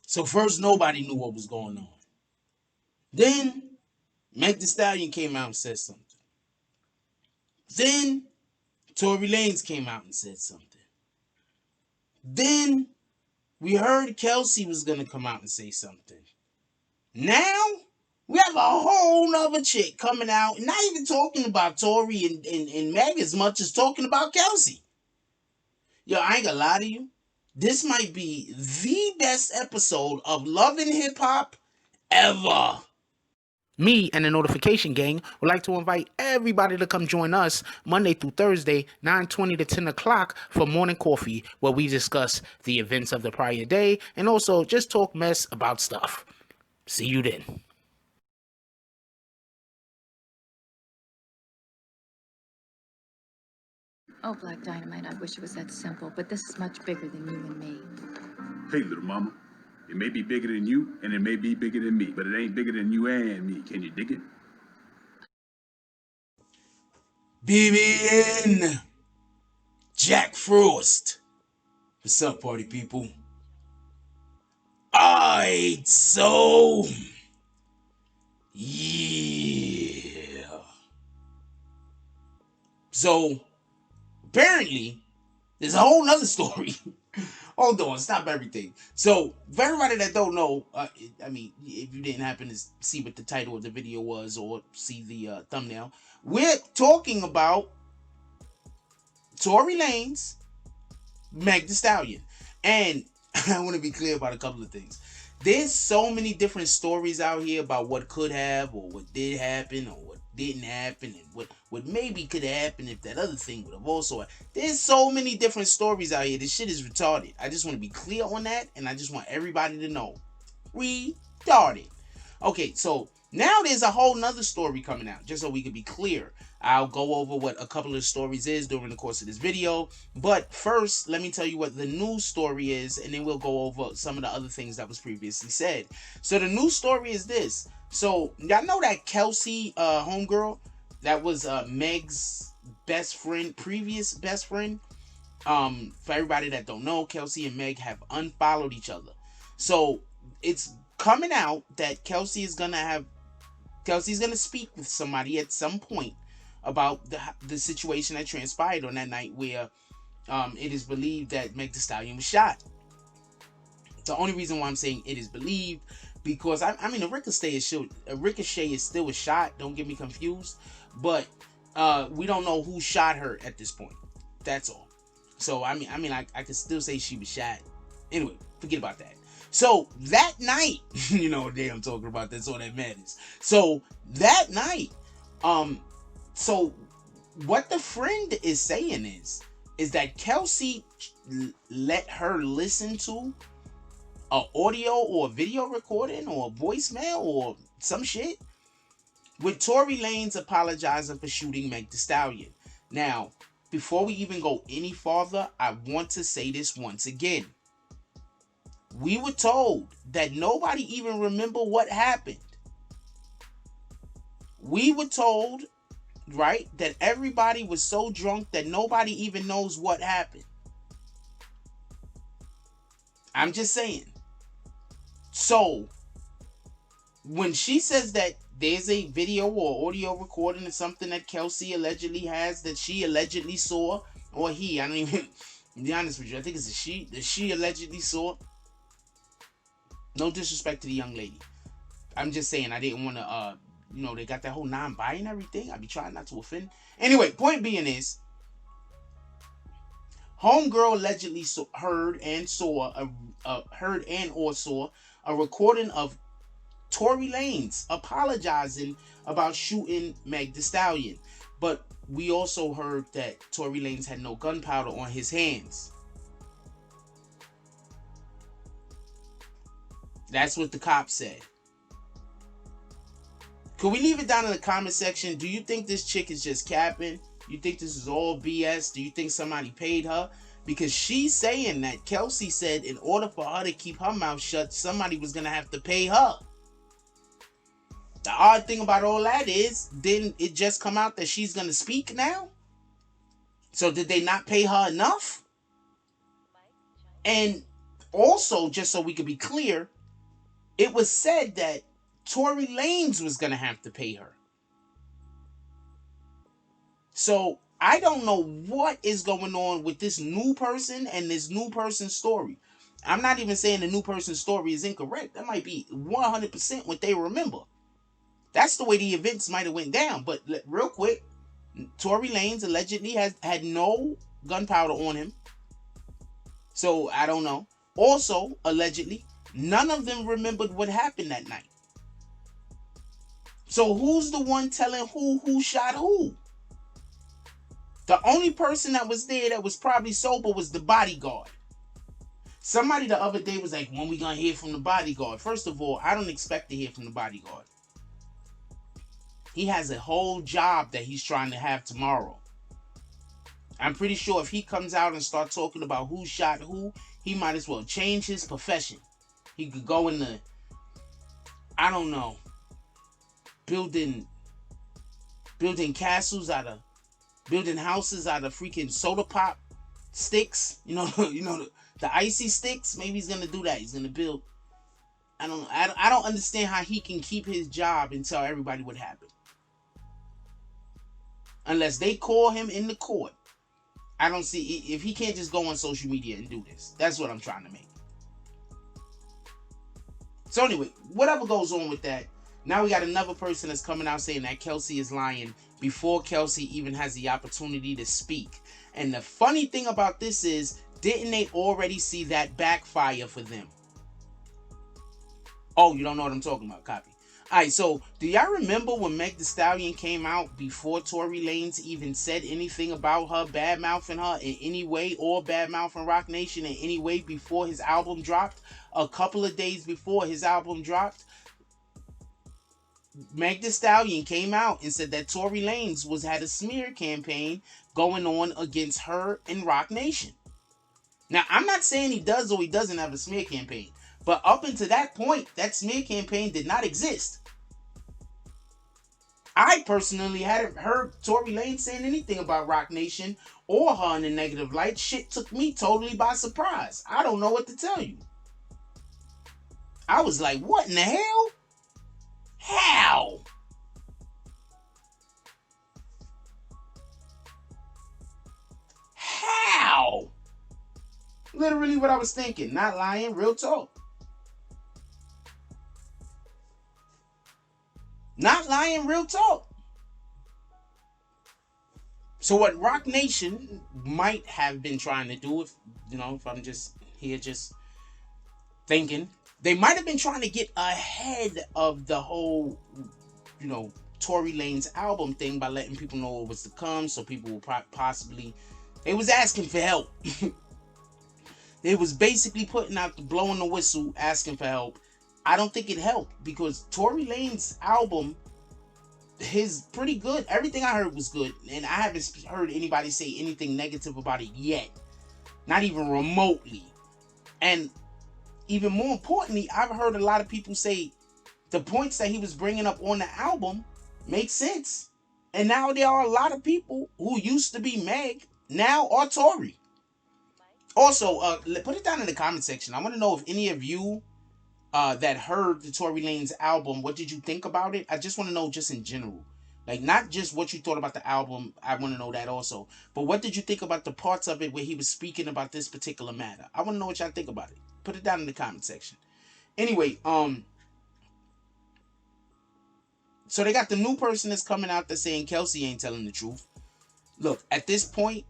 So first, nobody knew what was going on. Then Thee Stallion came out and said something. Then Tory Lanez came out and said something. Then we heard Kelsey was gonna come out and say something. Now we have a whole nother chick coming out, not even talking about Tory and Meg as much as talking about Kelsey. Yo, I ain't gonna lie to you. This might be the best episode of Love and Hip Hop ever. Me and the Notification Gang would like to invite everybody to come join us Monday through Thursday, 9:20 to 10 o'clock for morning coffee, where we discuss the events of the prior day and also just talk mess about stuff. See you then. Oh, Black Dynamite, I wish it was that simple, but this is much bigger than you and me. Hey, little mama. It may be bigger than you, and it may be bigger than me, but it ain't bigger than you and me. Can you dig it? BBN Jack Frost. What's up, party people? Alright, so yeah. So apparently, there's a whole nother story. Hold on, stop everything. So, for everybody that don't know, I mean, if you didn't happen to see what the title of the video was or see the thumbnail, we're talking about Tory Lanez, Thee Stallion. And I want to be clear about a couple of things. There's so many different stories out here about what could have or what did happen or what didn't happen and what maybe could have happened if that other thing would have also happened. There's so many different stories out here. This shit is retarded. I just want to be clear on that, and I just want everybody to know. Retarded. Okay, so now there's a whole nother story coming out, just so we can be clear. I'll go over what a couple of stories is during the course of this video. But first, let me tell you what the news story is, and then we'll go over some of the other things that was previously said. So the news story is this. So y'all know that Kelsey, homegirl, that was Meg's best friend, previous best friend. For everybody that don't know, Kelsey and Meg have unfollowed each other. So it's coming out that Kelsey's gonna speak with somebody at some point about the situation that transpired on that night where it is believed that Meg Thee Stallion was shot. The only reason why I'm saying it is believed, because I mean a ricochet is still a shot. Don't get me confused, but we don't know who shot her at this point. That's all. So I could still say she was shot. Anyway, forget about that. So that night, you know what day I'm talking about. That's all that matters. So that night, so what the friend is saying is that Kelsey let her listen to a audio or a video recording or a voicemail or some shit with Tory Lanez apologizing for shooting Meg Thee Stallion. Now, before we even go any farther, I want to say this once again. We were told that nobody even remember what happened. We were told, right, that everybody was so drunk that nobody even knows what happened. I'm just saying. So, when she says that there's a video or audio recording of something that Kelsey allegedly has that she allegedly saw, or he, I don't even, to be honest with you, I think it's a she, that she allegedly saw. No disrespect to the young lady. I'm just saying I didn't want to, they got that whole non-binary thing. I be trying not to offend. Anyway, point being is, homegirl allegedly heard and or saw a recording of Tory Lanez apologizing about shooting Meg Thee Stallion. But we also heard that Tory Lanez had no gunpowder on his hands. That's what the cops said. Could we leave it down in the comment section? Do you think this chick is just capping? You think this is all BS? Do you think somebody paid her? Because she's saying that Kelsey said in order for her to keep her mouth shut, somebody was going to have to pay her. The odd thing about all that is, didn't it just come out that she's going to speak now? So did they not pay her enough? And Also, just so we could be clear, it was said that Tory Lanez was going to have to pay her. So I don't know what is going on with this new person and this new person's story. I'm not even saying the new person's story is incorrect. That might be 100% what they remember. That's the way the events might have went down. But real quick, Tory Lanez allegedly had no gunpowder on him. So I don't know. Also, allegedly, none of them remembered what happened that night. So who's the one telling who shot who? The only person that was there that was probably sober was the bodyguard. Somebody the other day was like, when we gonna hear from the bodyguard? First of all, I don't expect to hear from the bodyguard. He has a whole job that he's trying to have tomorrow. I'm pretty sure if he comes out and start talking about who shot who, he might as well change his profession. He could go in the, I don't know, building castles out of, building houses out of freaking soda pop sticks. You know the icy sticks. Maybe he's gonna do that. He's gonna build. I don't know. I don't understand how he can keep his job and tell everybody what happened, unless they call him in the court. I don't see if he can't just go on social media and do this. That's what I'm trying to make. So anyway, whatever goes on with that, now we got another person that's coming out saying that Kelsey is lying before Kelsey even has the opportunity to speak. And the funny thing about this is, didn't they already see that backfire for them? Oh, you don't know what I'm talking about? Copy. Alright, so do y'all remember when Meg Thee Stallion came out before Tory Lanez even said anything about her, bad-mouthing her in any way, or bad-mouthing Roc Nation in any way before his album dropped? A couple of days before his album dropped, Meg Thee Stallion came out and said that Tory Lanez had a smear campaign going on against her and Roc Nation. Now, I'm not saying he does or he doesn't have a smear campaign, but up until that point, that smear campaign did not exist. I personally hadn't heard Tory Lanez saying anything about Roc Nation or her in a negative light. Shit took me totally by surprise. I don't know what to tell you. I was like, what in the hell? How? How? Literally what I was thinking. Not lying, real talk. Not lying, real talk. So what Roc Nation might have been trying to do, if I'm just here just thinking, they might have been trying to get ahead of the whole, Tory Lanez album thing by letting people know what was to come, so people will possibly, they was asking for help. They was basically putting out the blowing the whistle, asking for help. I don't think it helped, because Tory Lanez album, his pretty good. Everything I heard was good, and I haven't heard anybody say anything negative about it yet, not even remotely. And even more importantly, I've heard a lot of people say the points that he was bringing up on the album make sense. And now there are a lot of people who used to be Meg now are Tory. Also, put it down in the comment section. I want to know if any of you that heard the Tory Lanez album, what did you think about it? I just want to know just in general. Like, not just what you thought about the album. I want to know that also. But what did you think about the parts of it where he was speaking about this particular matter? I want to know what y'all think about it. Put it down in the comment section. Anyway, so they got the new person that's coming out that's saying Kelsey ain't telling the truth. Look, at this point,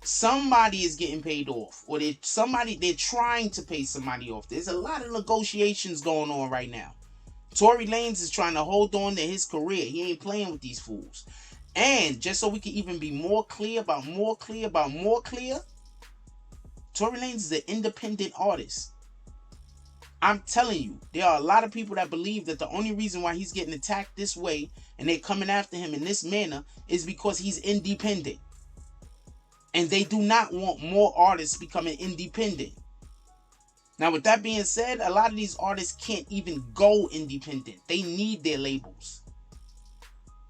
somebody is getting paid off, or they're trying to pay somebody off. There's a lot of negotiations going on right now. Tory Lanez is trying to hold on to his career. He ain't playing with these fools. And just so we can even be more clear, Tory Lanez is an independent artist. I'm telling you, there are a lot of people that believe that the only reason why he's getting attacked this way and they're coming after him in this manner is because he's independent. And they do not want more artists becoming independent. Now, with that being said, a lot of these artists can't even go independent. They need their labels.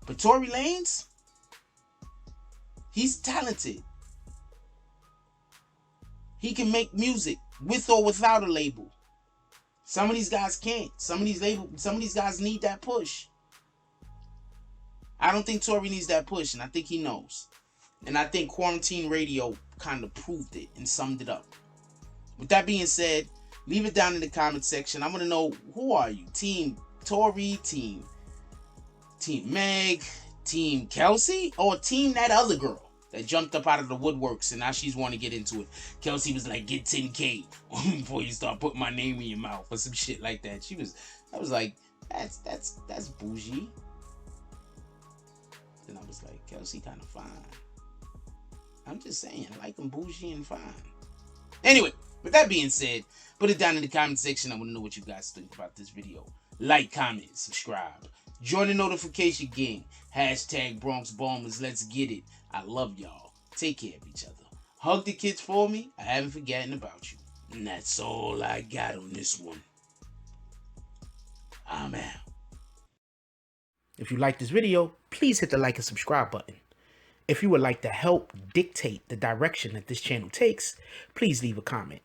But Tory Lanez, he's talented. He can make music with or without a label. Some of these guys can't. Some of these guys need that push. I don't think Tory needs that push, and I think he knows. And I think Quarantine Radio kind of proved it and summed it up. With that being said, leave it down in the comment section. I want to know, who are you? Team Tory, Team Meg, Team Kelsey, or Team that other girl that jumped up out of the woodworks and now she's want to get into it? Kelsey was like, get 10K before you start putting my name in your mouth or some shit like that. I was like, that's bougie. Then I was like, Kelsey kind of fine. I'm just saying, I like them bougie and fine. Anyway, with that being said, put it down in the comment section. I want to know what you guys think about this video. Like, comment, subscribe. Join the notification gang. Hashtag Bronx Bombers. Let's get it. I love y'all. Take care of each other. Hug the kids for me. I haven't forgotten about you. And that's all I got on this one. I'm out. If you like this video, please hit the like and subscribe button. If you would like to help dictate the direction that this channel takes, please leave a comment.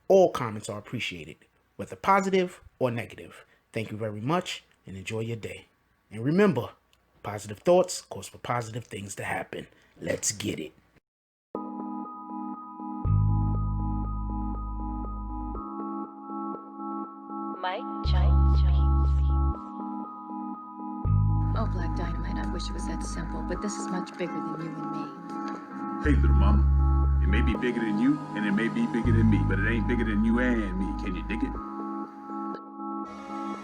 All comments are appreciated, whether positive or negative. Thank you very much and enjoy your day. And remember, positive thoughts cause for positive things to happen. Let's get it. Mike Oh, Black Dynamite, I wish it was that simple, but this is much bigger than you and me. Hey, little mama. It may be bigger than you, and it may be bigger than me, but it ain't bigger than you and me. Can you dig it?